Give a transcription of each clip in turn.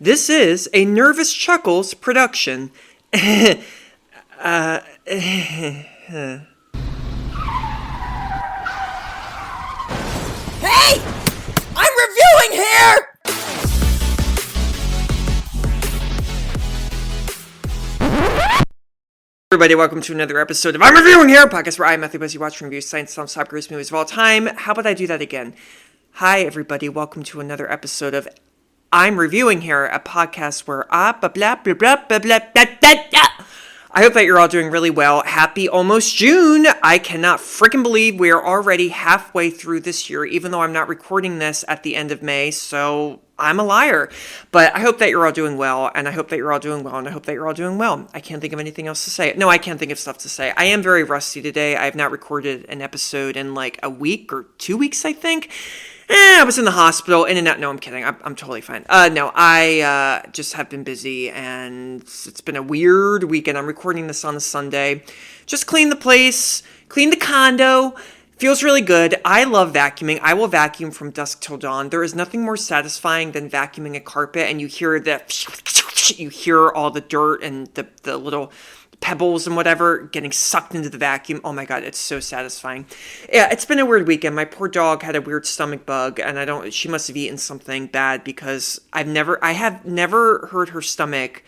This is a Nervous Chuckles production. Hey! I'm reviewing here! Everybody, welcome to another episode of I'm Reviewing Here, a podcast where I, Matthew Buzzy, watch and review science, films, top greatest movies of all time. How about I do that again? Hi, everybody, welcome to another episode of I'm Reviewing Here, a podcast where I hope that you're all doing really well. Happy almost June. I cannot freaking believe we are already halfway through this year, even though I'm not recording this at the end of May, so I'm a liar. But I hope that you're all doing well, and I hope that you're all doing well, and I hope that you're all doing well. I can't think of anything else to say. No, I can't think of stuff to say. I am very rusty today. I have not recorded an episode in like a week or 2 weeks, I think. I was in the hospital, in and out. No, I'm kidding. I'm totally fine. No, I just have been busy, and it's been a weird weekend. I'm recording this on a Sunday. Just cleaned the place, cleaned the condo. Feels really good. I love vacuuming. I will vacuum from dusk till dawn. There is nothing more satisfying than vacuuming a carpet, and you hear all the dirt and the little pebbles and whatever getting sucked into the vacuum. Oh my God, it's so satisfying. Yeah, it's been a weird weekend. My poor dog had a weird stomach bug, and she must have eaten something bad because I have never heard her stomach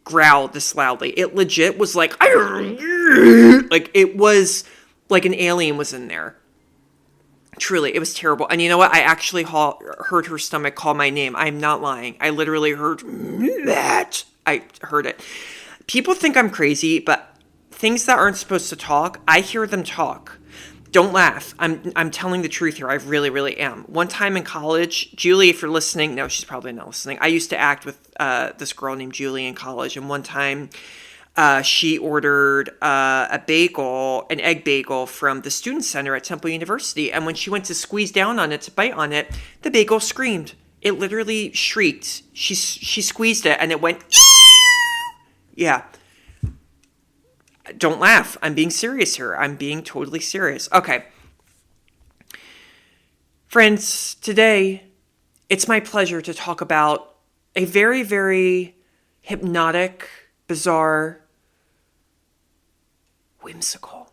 growl this loudly. It legit was like it was like an alien was in there. Truly, it was terrible. And you know what? I actually heard her stomach call my name. I'm not lying. I literally heard that. I heard it. People think I'm crazy, but things that aren't supposed to talk, I hear them talk. Don't laugh. I'm telling the truth here. I really, really am. One time in college, Julie, if you're listening, no, she's probably not listening. I used to act with this girl named Julie in college, and one time she ordered an egg bagel from the student center at Temple University, and when she went to squeeze down on it to bite on it, the bagel screamed. It literally shrieked. She squeezed it, and it went. Yeah. Don't laugh. I'm being serious here. I'm being totally serious. Okay. Friends, today, it's my pleasure to talk about a very, very hypnotic, bizarre, whimsical,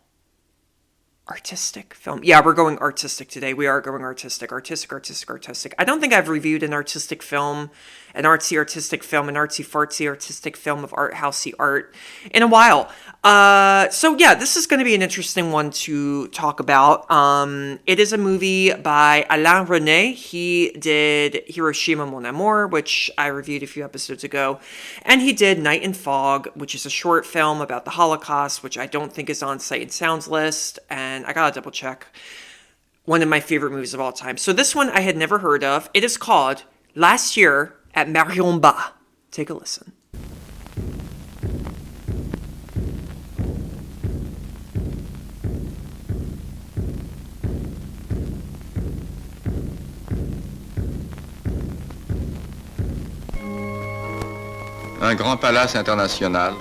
artistic film. Yeah, we're going artistic today. We are going artistic. I don't think I've reviewed an artistic film, an artsy artistic film, an artsy fartsy artistic film of art housey art in a while. So yeah, this is going to be an interesting one to talk about. It is a movie by Alain Resnais. He did Hiroshima Mon Amour, which I reviewed a few episodes ago, and he did Night and Fog, which is a short film about the Holocaust, which I don't think is on Sight and Sound's list, and I gotta double check. One of my favorite movies of all time. So this one I had never heard of. It is called Last Year at MARIENBAD. Take a listen. Un grand palace international,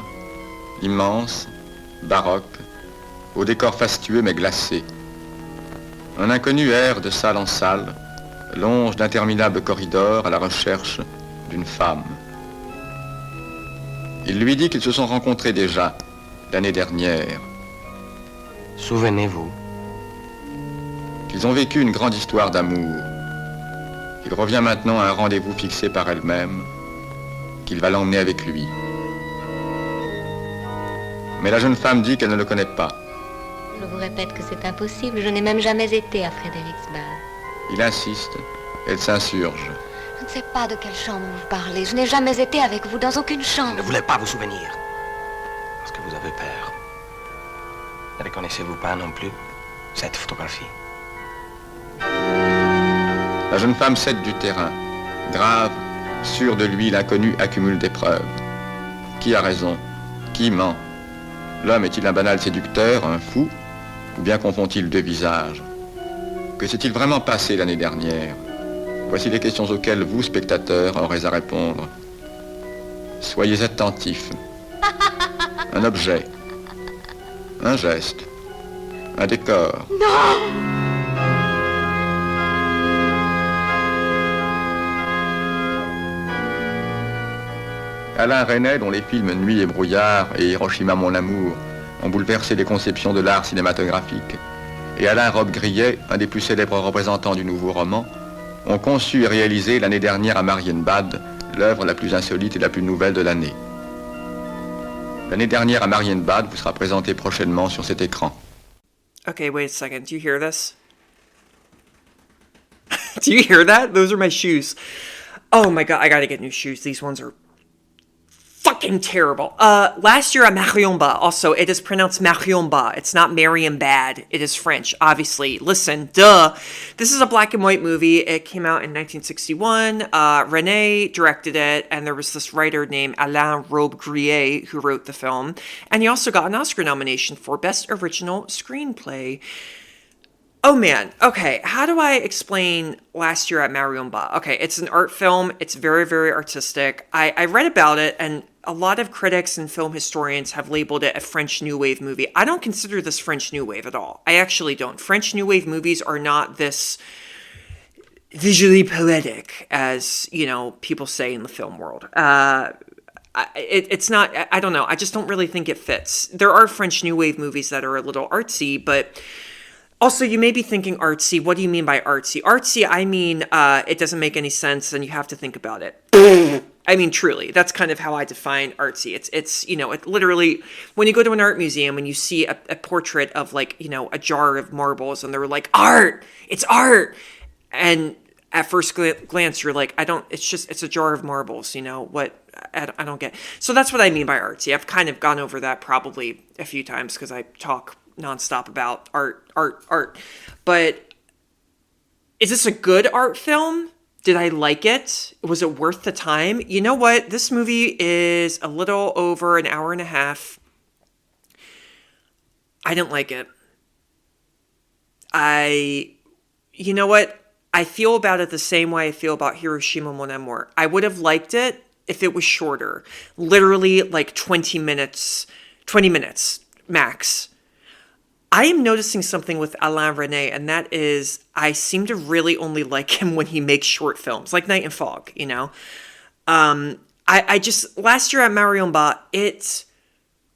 immense, baroque, au décor fastueux mais glacé. Un inconnu erre de salle en salle, longe d'interminables corridors à la recherche d'une femme. Il lui dit qu'ils se sont rencontrés déjà, l'année dernière. Souvenez-vous. Qu'ils ont vécu une grande histoire d'amour. Il revient maintenant à un rendez-vous fixé par elle-même, qu'il va l'emmener avec lui. Mais la jeune femme dit qu'elle ne le connaît pas. Je vous répète que c'est impossible, je n'ai même jamais été à Frederiksberg. Il insiste, elle s'insurge. Je ne sais pas de quelle chambre vous parlez, je n'ai jamais été avec vous dans aucune chambre. Je ne voulais pas vous souvenir, parce que vous avez peur. Ne reconnaissez-vous pas non plus cette photographie? La jeune femme cède du terrain. Grave, sûr de lui, l'inconnu accumule des preuves. Qui a raison? Qui ment? L'homme est-il un banal séducteur, un fou? Ou bien confond-il deux visages? Que s'est-il vraiment passé l'année dernière? Voici les questions auxquelles vous, spectateurs, aurez à répondre. Soyez attentifs. Un objet. Un geste. Un décor. Non! Alain Resnais, dont les films Nuit et brouillard et Hiroshima mon amour ont bouleversé les conceptions de l'art cinématographique, et Alain Robbe-Grillet, un des plus célèbres représentants du nouveau roman, ont conçu et réalisé l'année dernière à Marienbad l'œuvre la plus insolite et la plus nouvelle de l'année. L'année dernière à Marienbad vous sera présentée prochainement sur cet écran. Okay, wait a second. Do you hear this? Do you hear that? Those are my shoes. Oh my god, I gotta get new shoes. These ones are fucking terrible. Last year at MARIENBAD, also, it is pronounced MARIENBAD. It's not MARIENBAD. It is French, obviously. Listen, duh. This is a black and white movie. It came out in 1961. Rene directed it, and there was this writer named Alain Robbe-Grillet who wrote the film. And he also got an Oscar nomination for Best Original Screenplay. Oh man, okay, how do I explain Last Year at Marienbad? Okay, it's an art film, it's very, very artistic. I read about it, and a lot of critics and film historians have labeled it a French New Wave movie. I don't consider this French New Wave at all. I actually don't. French New Wave movies are not this visually poetic, as, you know, people say in the film world. It's not, I don't know, I just don't really think it fits. There are French New Wave movies that are a little artsy, but... Also, you may be thinking artsy. What do you mean by artsy? Artsy, I mean, it doesn't make any sense and you have to think about it. I mean, truly, that's kind of how I define artsy. It's you know, it literally, when you go to an art museum and you see a portrait of, like, you know, a jar of marbles and they're like, art, it's art. And at first glance, you're like, it's a jar of marbles, you know, what, I don't get. So that's what I mean by artsy. I've kind of gone over that probably a few times because I talk nonstop about art. But is this a good art film? Did I like it? Was it worth the time? You know what? This movie is a little over an hour and a half. I didn't like it. You know what? I feel about it the same way I feel about Hiroshima Mon Amour. I would have liked it if it was shorter. Literally like 20 minutes max. I am noticing something with Alain Resnais, and that is I seem to really only like him when he makes short films, like Night and Fog, you know? I just, last year at Marienbad, it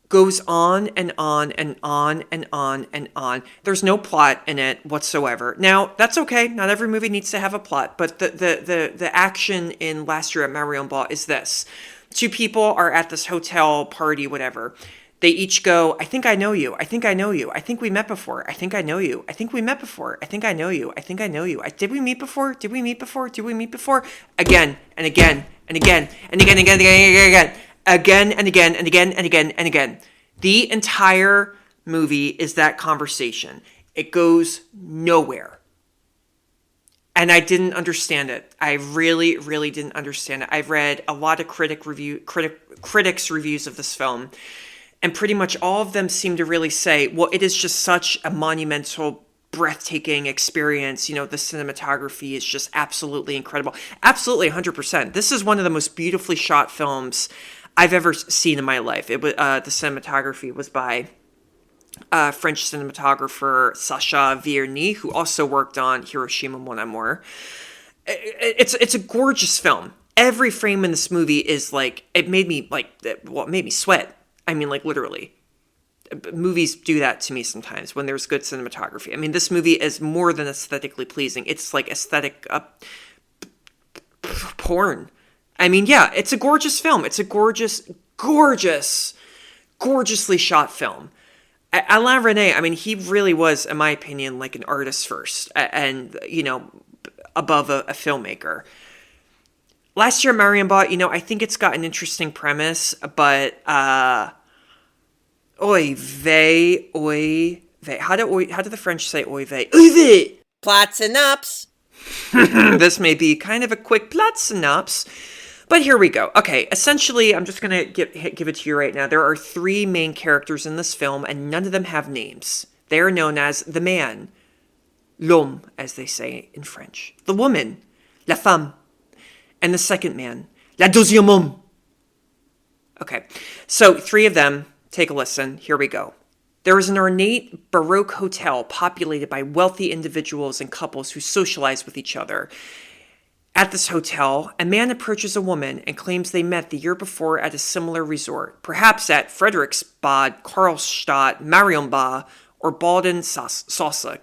goes on and on and on and on and on. There's no plot in it whatsoever. Now, that's okay. Not every movie needs to have a plot, but the action in Last Year at Marienbad is this. Two people are at this hotel party, whatever. They each go, I think I know you. I think I know you. I think we met before. I think I know you. I think we met before. I think I know you. I think I know you. Did we meet before? Did we meet before? Did we meet before? Again and again and again and again and again and again and again and again and again and again. The entire movie is that conversation. It goes nowhere. And I didn't understand it. I really, really didn't understand it. I've read a lot of critics' reviews of this film. And pretty much all of them seem to really say, well, it is just such a monumental, breathtaking experience. You know, the cinematography is just absolutely incredible. Absolutely, 100%. This is one of the most beautifully shot films I've ever seen in my life. It was the cinematography was by French cinematographer Sacha Vierny, who also worked on Hiroshima Mon Amour. It's a gorgeous film. Every frame in this movie is like, it made me sweat. I mean, like, literally. Movies do that to me sometimes when there's good cinematography. I mean, this movie is more than aesthetically pleasing. It's like aesthetic porn. I mean, yeah, it's a gorgeous film. It's a gorgeously shot film. Alain Resnais, I mean, he really was, in my opinion, like an artist first and, you know, above a filmmaker. Last year, Marienbad, you know, I think it's got an interesting premise, but oy vey. How do the French say oy vey? Oy vey! Plot synopsis. This may be kind of a quick plot synopsis, but here we go. Okay, essentially, I'm just going to give it to you right now. There are three main characters in this film, and none of them have names. They are known as the man, l'homme, as they say in French. The woman, la femme. And the second man, la deuxième homme. Okay, so three of them, take a listen, here we go. There is an ornate Baroque hotel populated by wealthy individuals and couples who socialize with each other. At this hotel, a man approaches a woman and claims they met the year before at a similar resort, perhaps at Frederiksbad, Karlstad, Marienbad, or Balden Sosa,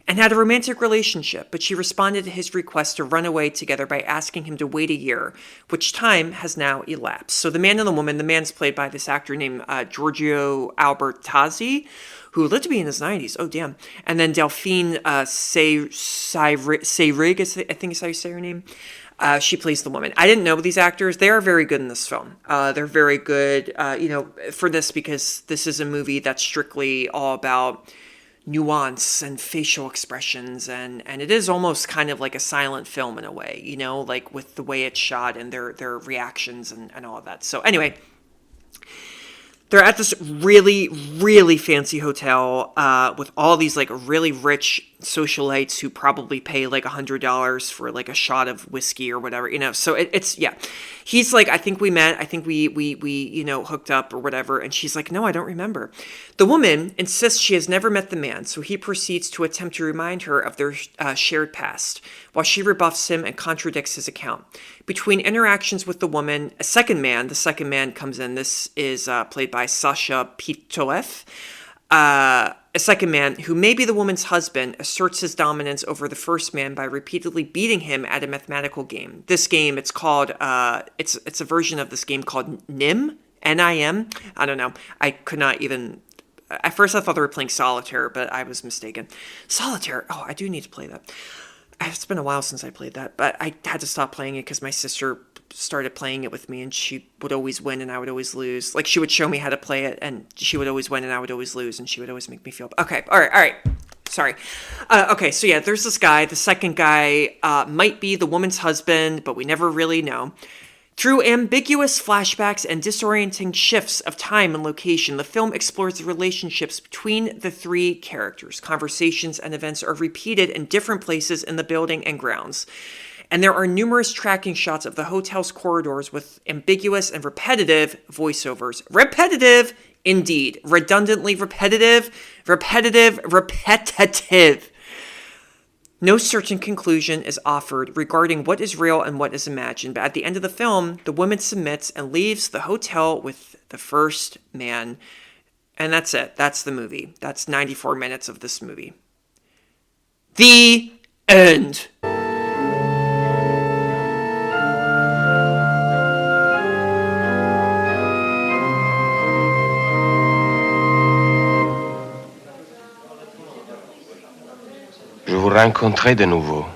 and had a romantic relationship, but she responded to his request to run away together by asking him to wait a year, which time has now elapsed. So the man and the woman, the man's played by this actor named Giorgio Albertazzi, who lived to be in his 90s. Oh, damn. And then Delphine Seyrig, I think is how you say her name. She plays the woman. I didn't know these actors. They are very good in this film. They're very good, for this, because this is a movie that's strictly all about nuance and facial expressions, and it is almost kind of like a silent film in a way, like with the way it's shot and their reactions and all of that. So anyway, they're at this really, really fancy hotel with all these like really rich socialites who probably pay like $100 for like a shot of whiskey or whatever, So it's yeah. He's like, I think we met. I think we hooked up or whatever. And she's like, no, I don't remember. The woman insists she has never met the man, so he proceeds to attempt to remind her of their shared past, while she rebuffs him and contradicts his account. Between interactions with the woman, the second man comes in. This is played by Sasha Pitoev. A second man, who may be the woman's husband, asserts his dominance over the first man by repeatedly beating him at a mathematical game. This game, it's called, it's a version of this game called NIM, N-I-M. I don't know. I could not even, at first I thought they were playing Solitaire, but I was mistaken. Solitaire, oh, I do need to play that. It's been a while since I played that, but I had to stop playing it because my sister started playing it with me, and she would always win and I would always lose. Like, she would show me how to play it, and she would always win and I would always lose, and she would always make me feel... Okay, all right. Sorry. Okay, so yeah, there's this guy. The second guy might be the woman's husband, but we never really know. Through ambiguous flashbacks and disorienting shifts of time and location, the film explores the relationships between the three characters. Conversations and events are repeated in different places in the building and grounds. And there are numerous tracking shots of the hotel's corridors with ambiguous and repetitive voiceovers. Repetitive, indeed. Redundantly repetitive. No certain conclusion is offered regarding what is real and what is imagined, but at the end of the film, the woman submits and leaves the hotel with the first man. And that's it. That's the movie. That's 94 minutes of this movie. The end. Je vous rencontrais de nouveau.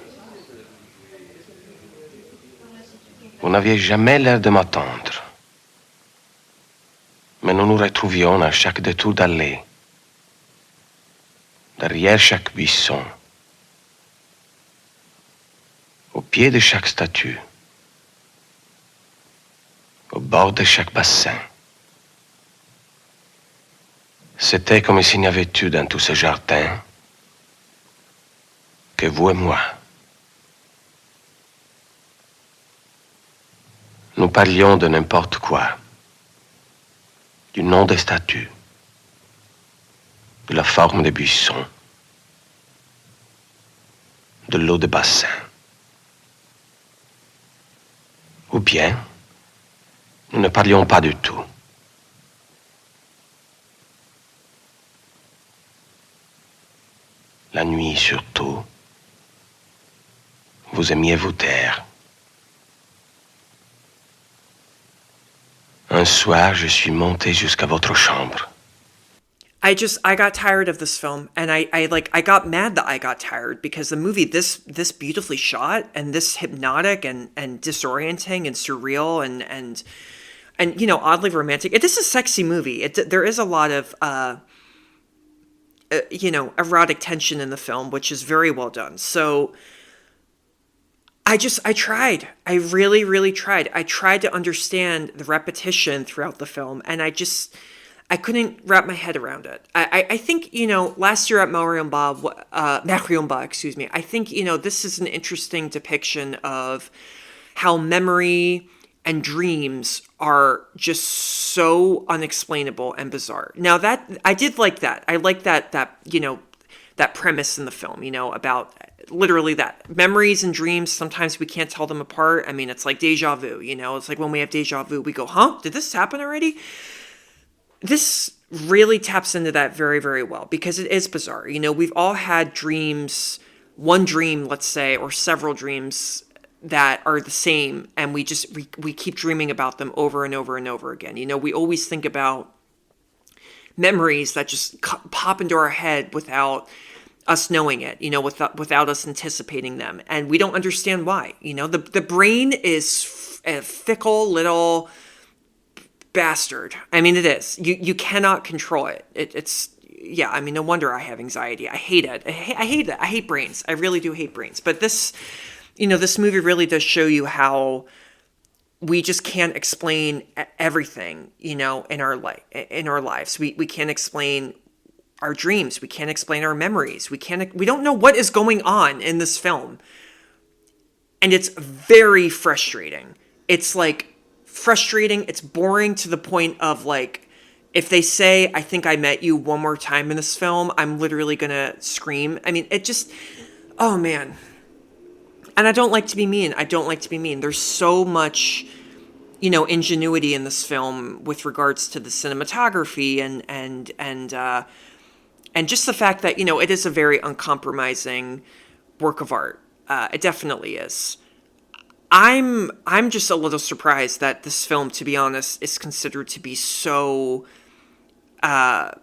Vous n'aviez jamais l'air de m'attendre. Mais nous nous retrouvions à chaque détour d'allée, derrière chaque buisson, au pied de chaque statue, au bord de chaque bassin. C'était comme s'il n'y avait eu dans tout ce jardin que vous et moi. Nous parlions de n'importe quoi, du nom des statues, de la forme des buissons, de l'eau de bassin. Ou bien, nous ne parlions pas du tout. La nuit surtout, vous aimiez vous taire. Un soir, je suis monté jusqu'à votre chambre. I got tired of this film, and I got mad that I got tired, because the movie, this beautifully shot and this hypnotic and disorienting and surreal and oddly romantic. It is a sexy movie. There is a lot of erotic tension in the film, which is very well done. So I tried. I really, really tried. I tried to understand the repetition throughout the film, and I couldn't wrap my head around it. I think, last year at Marienbad, I think, this is an interesting depiction of how memory and dreams are just so unexplainable and bizarre. Now that, I did like that. I like that premise in the film, about literally that. Memories and dreams, sometimes we can't tell them apart. I mean, it's like deja vu, It's like when we have deja vu, we go, huh? Did this happen already? This really taps into that very, very well because it is bizarre. We've all had dreams, one dream, let's say, or several dreams that are the same, and we keep dreaming about them over and over and over again. We always think about memories that just pop into our head without us knowing it, without us anticipating them. And we don't understand why. The brain is a fickle little bastard. I mean, it is. You cannot control it. No wonder I have anxiety. I hate it. I hate it. I hate brains. I really do hate brains. But this movie really does show you how we just can't explain everything, in our lives. We can't explain our dreams. We can't explain our memories. We don't know what is going on in this film. And it's very frustrating. It's like frustrating. It's boring to the point of like, if they say, I think I met you one more time in this film, I'm literally going to scream. I mean, it just, oh man. And I don't like to be mean. There's so much, ingenuity in this film with regards to the cinematography and just the fact that, it is a very uncompromising work of art. It definitely is. I'm just a little surprised that this film, to be honest, is considered to be so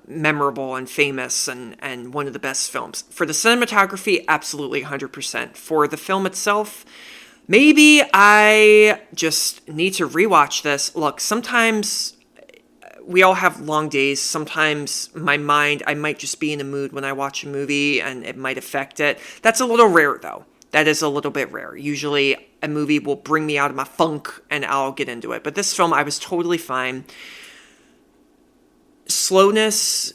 memorable and famous and one of the best films. For the cinematography, absolutely 100%. For the film itself, maybe I just need to rewatch this. Look, sometimes we all have long days. Sometimes my mind, I might just be in a mood when I watch a movie and it might affect it. That's a little rare though. That is a little bit rare. Usually a movie will bring me out of my funk and I'll get into it. But this film, I was totally fine. Slowness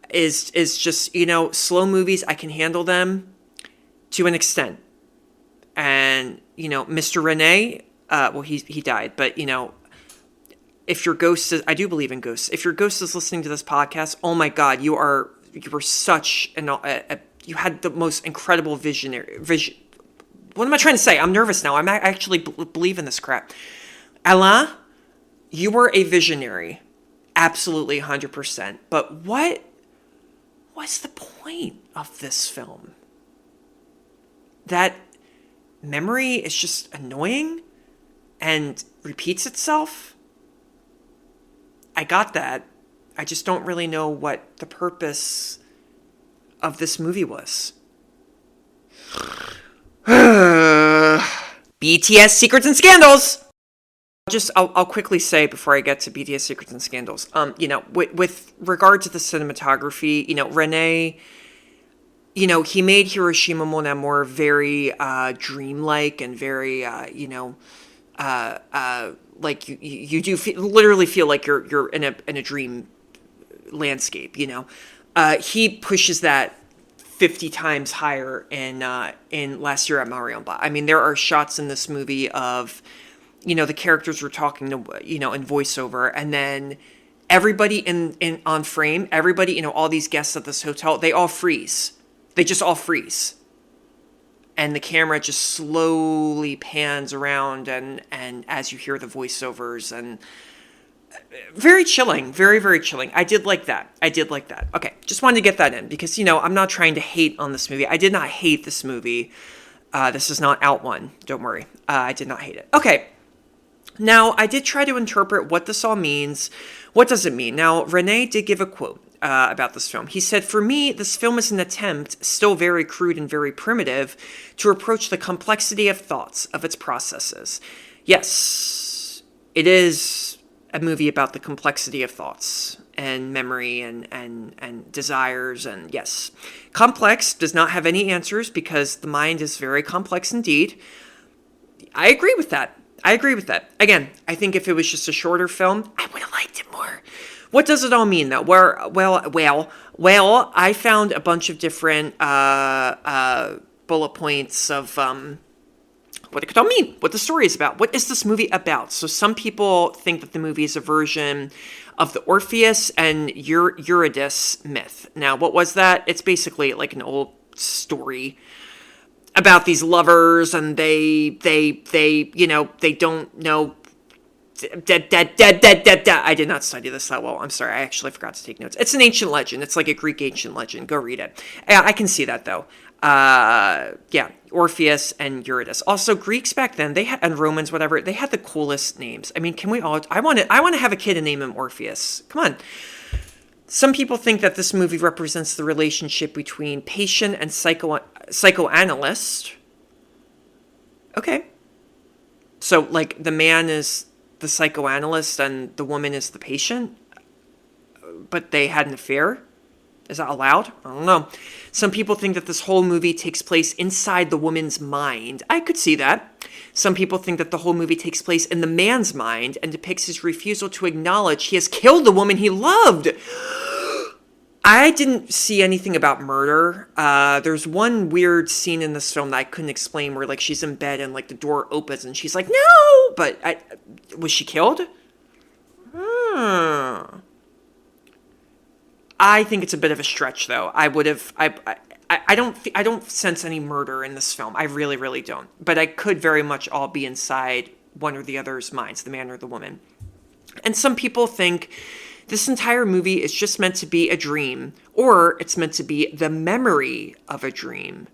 is just, slow movies, I can handle them to an extent. And, Mr. Rene, he died, but, if your ghost is, I do believe in ghosts. If your ghost is listening to this podcast, oh my God, you were such you had the most incredible vision. What am I trying to say? I'm nervous now. I actually believe in this crap. Alain, you were a visionary. Absolutely 100%. But what was the point of this film? That memory is just annoying and repeats itself? I got that. I just don't really know what the purpose of this movie was. BTS Secrets and Scandals! I'll quickly say before I get to BTS Secrets and Scandals, with regard to the cinematography, Rene, he made Hiroshima Mon Amour very dreamlike and very, like you do literally feel like you're in a dream landscape. He pushes that 50 times higher in Last Year at MARIENBAD. I mean, there are shots in this movie of, the characters were talking to, in voiceover, and then everybody in on frame, everybody, all these guests at this hotel, they all freeze. They just all freeze. And the camera just slowly pans around and as you hear the voiceovers, and very chilling, very, very chilling. I did like that. Okay, just wanted to get that in because, I'm not trying to hate on this movie. I did not hate this movie. This is not out one. Don't worry. I did not hate it. Okay. Now, I did try to interpret what this all means. What does it mean? Now, Rene did give a quote about this film. He said, "For me, this film is an attempt, still very crude and very primitive, to approach the complexity of thoughts, of its processes." Yes, it is a movie about the complexity of thoughts and memory and desires. And yes, complex, does not have any answers because the mind is very complex indeed. I agree with that. Again, I think if it was just a shorter film, I would have liked it more. What does it all mean, though? Well, I found a bunch of different bullet points of what it could all mean, what the story is about. What is this movie about? So some people think that the movie is a version of the Orpheus and Eurydice myth. Now, what was that? It's basically like an old story about these lovers, and they don't know. I did not study this that well. I'm sorry. I actually forgot to take notes. It's an ancient legend. It's like a Greek ancient legend. Go read it. I can see that though. Yeah, Orpheus and Eurydice. Also, Greeks back then, they had, and Romans, whatever, they had the coolest names. I mean, can we all? I want to have a kid and name him Orpheus. Come on. Some people think that this movie represents the relationship between patient and psychoanalyst. Okay. So, like, the man is the psychoanalyst and the woman is the patient, but they had an affair? Is that allowed? I don't know. Some people think that this whole movie takes place inside the woman's mind. I could see that. Some people think that the whole movie takes place in the man's mind and depicts his refusal to acknowledge he has killed the woman he loved. I didn't see anything about murder. There's one weird scene in this film that I couldn't explain where, like, she's in bed and, like, the door opens and she's like, no! But was she killed? I think it's a bit of a stretch, though. I don't sense any murder in this film. I really, really don't. But I could very much all be inside one or the other's minds, the man or the woman. And some people think this entire movie is just meant to be a dream, or it's meant to be the memory of a dream.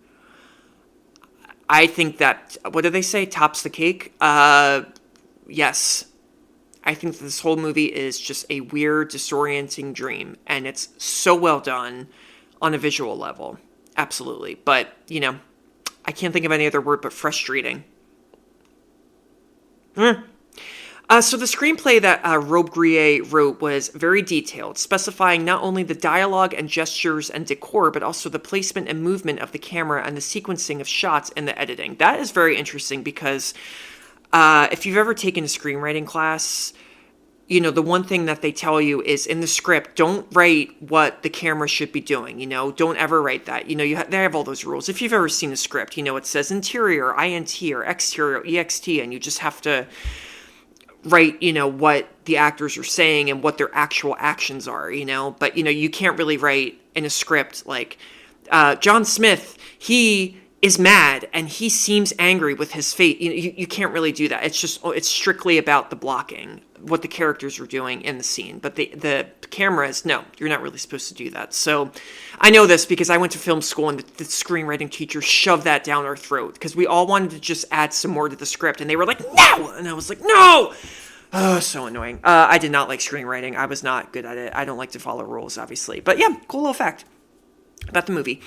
I think that, what do they say, tops the cake? Yes. I think this whole movie is just a weird, disorienting dream, and it's so well done on a visual level. Absolutely. But, I can't think of any other word but frustrating. So the screenplay that Robbe-Grillet wrote was very detailed, specifying not only the dialogue and gestures and decor, but also the placement and movement of the camera and the sequencing of shots in the editing. That is very interesting because if you've ever taken a screenwriting class, the one thing that they tell you is in the script, don't write what the camera should be doing. Don't ever write that. They have all those rules. If you've ever seen a script, it says interior, INT, or exterior, EXT, and you just have to write, what the actors are saying and what their actual actions are, but, you can't really write in a script like, John Smith, he is mad and he seems angry with his face. You can't really do that. It's strictly about the blocking, what the characters are doing in the scene. But the cameras, no, you're not really supposed to do that. So I know this because I went to film school and the screenwriting teacher shoved that down our throat because we all wanted to just add some more to the script. And they were like, no! And I was like, no! Oh, so annoying. I did not like screenwriting. I was not good at it. I don't like to follow rules, obviously. But yeah, cool little fact about the movie.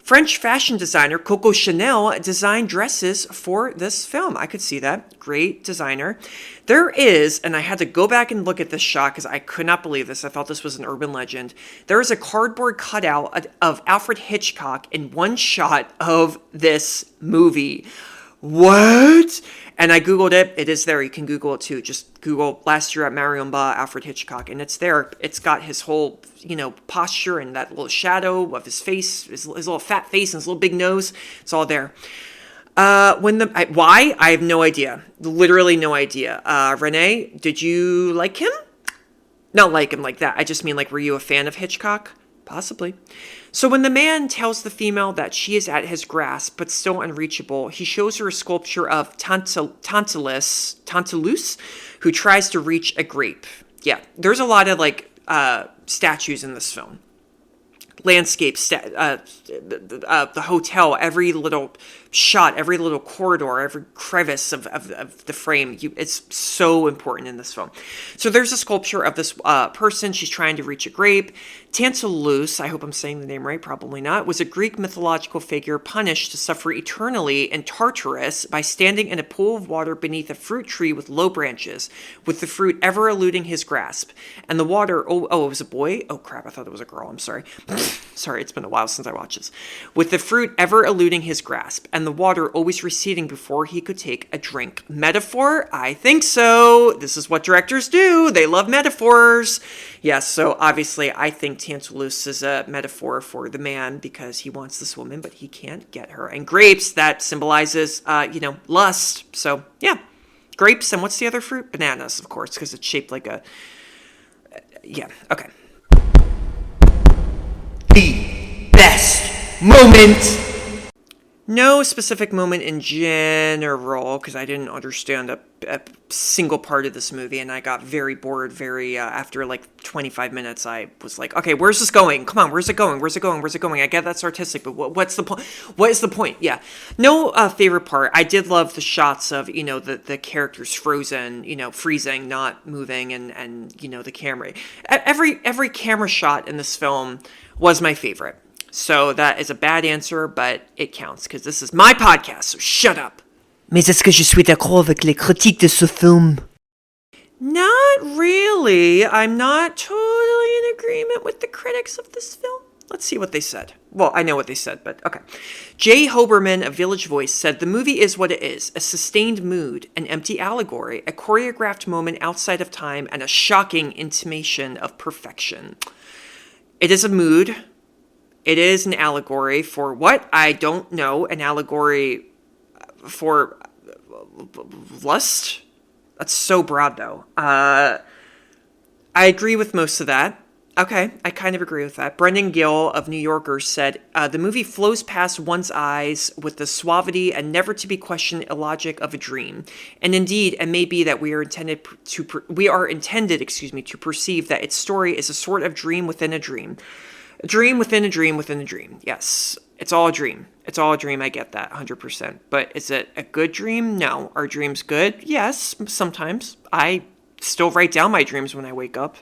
French fashion designer Coco Chanel designed dresses for this film. I could see that. Great designer. There is, and I had to go back and look at this shot because I could not believe this. I thought this was an urban legend. There is a cardboard cutout of Alfred Hitchcock in one shot of this movie. What? And I Googled it. It is there. You can Google it too. Just Google last year at MARIENBAD, Alfred Hitchcock. And it's there. It's got his whole, posture and that little shadow of his face, his little fat face and his little big nose. It's all there. Why? I have no idea. Literally no idea. Renee, did you like him? Not like him like that. I just mean, like, were you a fan of Hitchcock? Possibly. So when the man tells the female that she is at his grasp but still unreachable, he shows her a sculpture of Tantalus, who tries to reach a grape. Yeah, there's a lot of statues in this film. Landscapes, the hotel, every little shot, every little corridor, every crevice of the frame. It's so important in this film. So there's a sculpture of this person. She's trying to reach a grape. Tantalus, I hope I'm saying the name right, probably not, was a Greek mythological figure punished to suffer eternally in Tartarus by standing in a pool of water beneath a fruit tree with low branches, with the fruit ever eluding his grasp. And the water, it was a boy? Oh crap, I thought it was a girl, I'm sorry. Sorry, it's been a while since I watched this. With the fruit ever eluding his grasp, and the water always receding before he could take a drink. Metaphor? I think so. This is what directors do. They love metaphors. Yes, so obviously I think Tantalus is a metaphor for the man because he wants this woman, but he can't get her. And grapes, that symbolizes, lust. So, yeah. Grapes, and what's the other fruit? Bananas, of course, because it's shaped like a... yeah, okay. The best moment. No specific moment in general, because I didn't understand a single part of this movie, and I got very bored after like 25 minutes. I was like, okay, where's this going? Come on, where's it going? Where's it going? Where's it going? I get that's artistic, but what's the point? What is the point? Yeah. No favorite part. I did love the shots of, the characters frozen, freezing, not moving, and the camera. Every camera shot in this film was my favorite. So that is a bad answer, but it counts because this is my podcast, so shut up. Mais est-ce que je suis d'accord avec les critiques de ce film? Not really. I'm not totally in agreement with the critics of this film. Let's see what they said. Well, I know what they said, but okay. Jay Hoberman of Village Voice said, the movie is what it is, a sustained mood, an empty allegory, a choreographed moment outside of time, and a shocking intimation of perfection. It is a mood. It is an allegory for what? I don't know. An allegory for lust? That's so broad, though. I agree with most of that. Okay, I kind of agree with that. Brendan Gill of New Yorker said, the movie flows past one's eyes with the suavity and never to be questioned illogic of a dream. And indeed, it may be that we are intended to perceive that its story is a sort of dream within a dream. A dream within a dream within a dream. Yes, it's all a dream. It's all a dream. I get that 100%. But is it a good dream? No. Are dreams good? Yes, sometimes. I still write down my dreams when I wake up.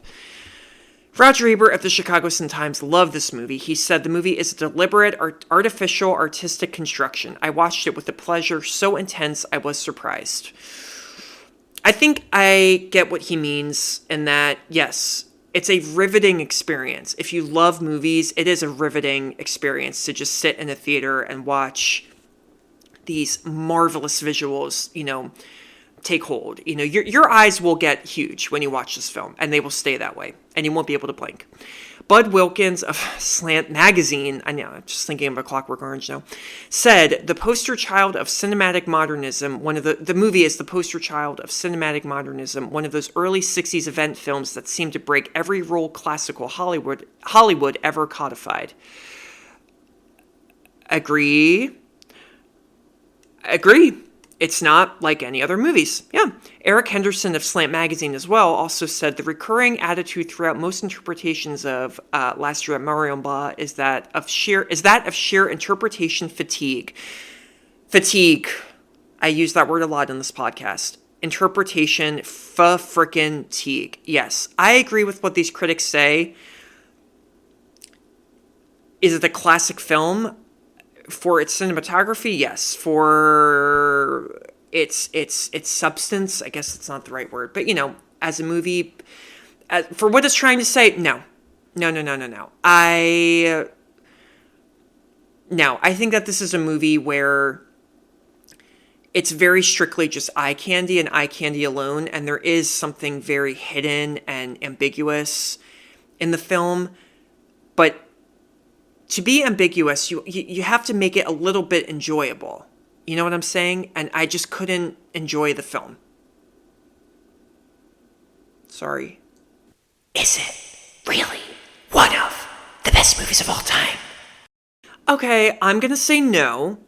Roger Ebert of the Chicago Sun-Times loved this movie. He said the movie is a deliberate, artificial, artistic construction. I watched it with a pleasure so intense I was surprised. I think I get what he means in that, yes, it's a riveting experience. If you love movies, it is a riveting experience to just sit in a theater and watch these marvelous visuals, take hold. Your eyes will get huge when you watch this film, and they will stay that way, and you won't be able to blink. Bud Wilkins of Slant Magazine, I know, I'm just thinking of A Clockwork Orange now, said the poster child of cinematic modernism, the movie is the poster child of cinematic modernism, one of those early 60s event films that seemed to break every rule classical Hollywood ever codified. Agree. It's not like any other movies. Yeah. Eric Henderson of Slant Magazine as well also said the recurring attitude throughout most interpretations of Last Year at MARIENBAD is that of sheer interpretation fatigue. Fatigue. I use that word a lot in this podcast. Interpretation frickin' teague. Yes, I agree with what these critics say. Is it a classic film? For its cinematography, yes. For its substance, I guess it's not the right word. But, as a movie, for what it's trying to say, no. I think that this is a movie where it's very strictly just eye candy and eye candy alone. And there is something very hidden and ambiguous in the film. But to be ambiguous, you have to make it a little bit enjoyable. You know what I'm saying? And I just couldn't enjoy the film. Sorry. Is it really one of the best movies of all time? Okay, I'm gonna say no.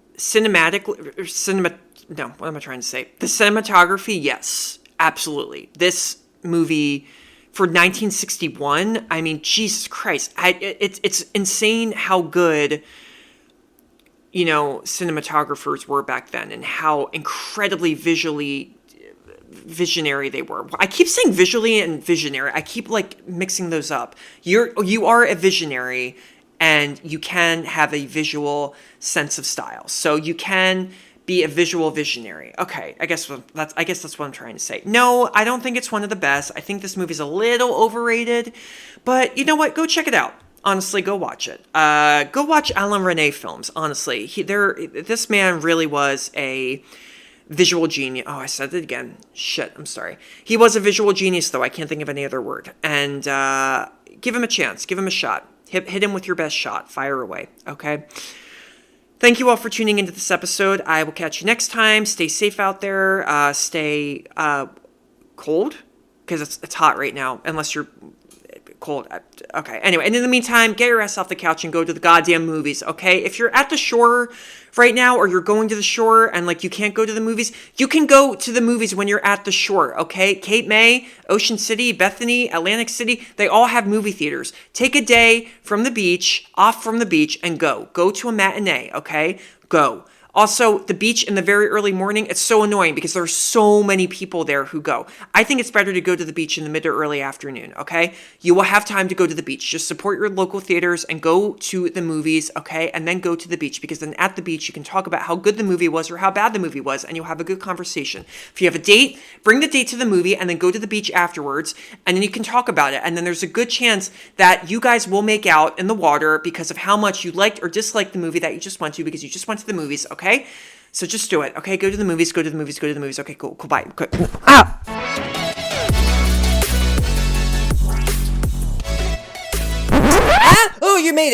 No, what am I trying to say? The cinematography, yes, absolutely. This movie, for 1961, I mean, Jesus Christ, it's insane how good, cinematographers were back then, and how incredibly visionary they were. I keep saying visually and visionary. I keep mixing those up. You are a visionary, and you can have a visual sense of style. So you can be a visual visionary. Okay, I guess that's what I'm trying to say. No, I don't think it's one of the best. I think this movie's a little overrated, but you know what? Go check it out. Honestly, go watch it. Go watch Alain Resnais films. Honestly, this man really was a visual genius. Oh, I said it again. Shit, I'm sorry. He was a visual genius, though. I can't think of any other word. And give him a chance. Give him a shot. Hit him with your best shot. Fire away. Okay. Thank you all for tuning into this episode. I will catch you next time. Stay safe out there. Stay cold, because it's hot right now, unless you're cold. Okay, anyway, and in the meantime, get your ass off the couch and go to the goddamn movies, okay? If you're at the shore right now, or you're going to the shore and like you can't go to the movies, you can go to the movies when you're at the shore, okay? Cape May, Ocean City, Bethany, Atlantic City, they all have movie theaters. Take a day from the beach, off from the beach, and go. Go to a matinee, okay? Go. Also, the beach in the very early morning, it's so annoying because there are so many people there who go. I think it's better to go to the beach in the mid or early afternoon, okay? You will have time to go to the beach. Just support your local theaters and go to the movies, okay? And then go to the beach, because then at the beach you can talk about how good the movie was or how bad the movie was, and you'll have a good conversation. If you have a date, bring the date to the movie and then go to the beach afterwards, and then you can talk about it. And then there's a good chance that you guys will make out in the water because of how much you liked or disliked the movie that you just went to, because you just went to the movies, okay? So just do it, okay? Go to the movies, go to the movies, go to the movies. Okay, cool, bye. Good. Ah! Oh, you made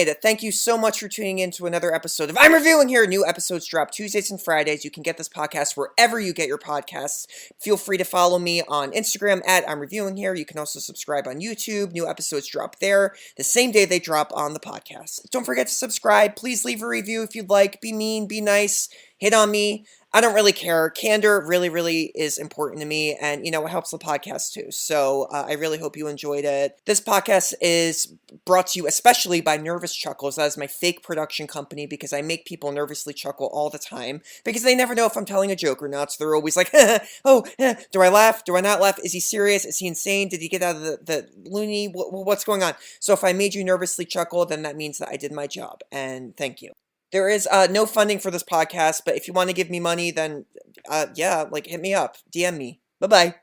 it. Thank you so much for tuning in to another episode of I'm Reviewing Here. New episodes drop Tuesdays and Fridays. You can get this podcast wherever you get your podcasts. Feel free to follow me on Instagram at I'm Reviewing Here. You can also subscribe on YouTube. New episodes drop there the same day they drop on the podcast. Don't forget to subscribe. Please leave a review if you'd like. Be mean, be nice, hit on me. I don't really care. Candor really, really is important to me, and, you know, it helps the podcast too. So I really hope you enjoyed it. This podcast is brought to you especially by Nervous Chuckles. That is my fake production company, because I make people nervously chuckle all the time, because they never know if I'm telling a joke or not. So they're always like, do I laugh? Do I not laugh? Is he serious? Is he insane? Did he get out of the loony? What's going on? So if I made you nervously chuckle, then that means that I did my job, and thank you. There is no funding for this podcast, but if you want to give me money, then yeah, like hit me up, DM me. Bye-bye.